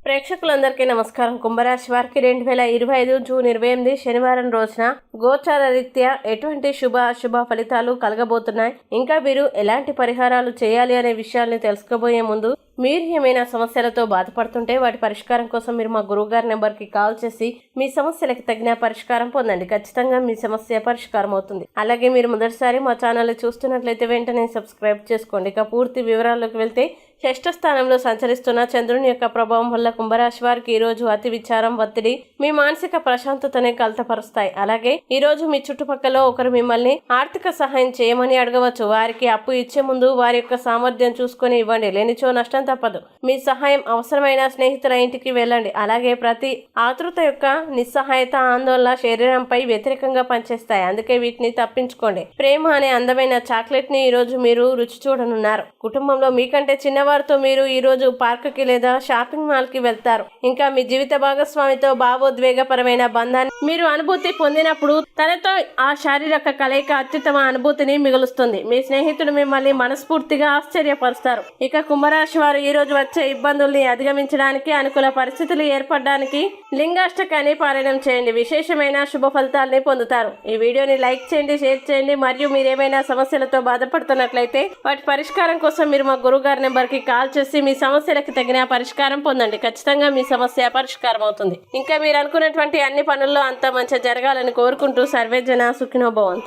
ప్రేక్షకులందరికీ నమస్కారం. కుంభరాశి వారికి 2025 జూన్ 28 శనివారం రోజున గోచార రీత్యా ఎటువంటి శుభ అశుభ ఫలితాలు కలగబోతున్నాయి, ఇంకా వీరు ఎలాంటి పరిహారాలు చేయాలి అనే విషయాల్ని తెలుసుకోబోయే ముందు మీరు ఏమైనా సమస్యలతో బాధపడుతుంటే వాటి పరిష్కారం కోసం మీరు మా గురువుగారి నెంబర్కి కాల్ చేసి మీ సమస్యలకు తగిన పరిష్కారం పొందండి. ఖచ్చితంగా మీ సమస్య పరిష్కారం అవుతుంది. అలాగే మీరు మొదటిసారి మా ఛానల్ చూస్తున్నట్లయితే వెంటనే సబ్స్క్రైబ్ చేసుకోండి. ఇక పూర్తి వివరాల్లోకి వెళ్తే షష్ఠ స్థానంలో సంచరిస్తున్న చంద్రుని యొక్క ప్రభావం వల్ల కుంభరాశి వారికి ఈ రోజు అతి విచారం, ఒత్తిడి మీ మానసిక ప్రశాంతతని కలతపరుస్తాయి. అలాగే ఈ రోజు మీ చుట్టుపక్కల ఒకరు మిమ్మల్ని ఆర్థిక సహాయం చేయమని అడగవచ్చు. వారికి అప్పు ఇచ్చే ముందు వారి యొక్క సామర్థ్యం చూసుకొని ఇవ్వండి, లేనిచో నష్టం తప్పదు. మీ సహాయం అవసరమైన స్నేహితుల ఇంటికి వెళ్ళండి. అలాగే ప్రతి ఆతృత యొక్క నిస్సహాయత, ఆందోళన శరీరంపై వ్యతిరేకంగా పనిచేస్తాయి. అందుకే వీటిని తప్పించుకోండి. ప్రేమ అనే అందమైన చాక్లెట్ ని ఈ రోజు మీరు రుచి చూడనున్నారు. కుటుంబంలో మీకంటే చిన్నవారితో మీరు ఈ రోజు పార్క్ కి లేదా షాపింగ్ మాల్ కి వెళ్తారు. ఇంకా మీ జీవిత భాగస్వామితో భావోద్వేగపరమైన బంధాన్ని మీరు అనుభూతి పొందినప్పుడు తనతో ఆ శారీరక కలయిక అత్యుత్తమ అనుభూతిని మిగులుస్తుంది. మీ స్నేహితుడు మిమ్మల్ని మనస్ఫూర్తిగా ఆశ్చర్యపరుస్తారు. ఇక కుంభరాశి వారు ఈ రోజు వచ్చే ఇబ్బందుల్ని అధిగమించడానికి, అనుకూల పరిస్థితులు ఏర్పడడానికి లింగాష్టకాన్ని పారాయణం చేయండి. విశేషమైన శుభ ఫలితాలని పొందుతారు. ఈ వీడియోని లైక్ చేయండి, షేర్ చేయండి. మరియు మీరు ఏమైనా సమస్యలతో బాధపడుతున్నట్లయితే వాటి పరిష్కారం కోసం మీరు మా గురువుగారి నెంబర్కి కాల్ చేసి మీ సమస్యలకు తగిన పరిష్కారం పొందండి. ఖచ్చితంగా మీ సమస్య పరిష్కారం అవుతుంది. ఇంకా మీరు అనుకున్నటువంటి అన్ని పనుల్లో అంతా మంచిగా జరగాలని కోరుకుంటూ సర్వేజన సుఖినో భవంతు.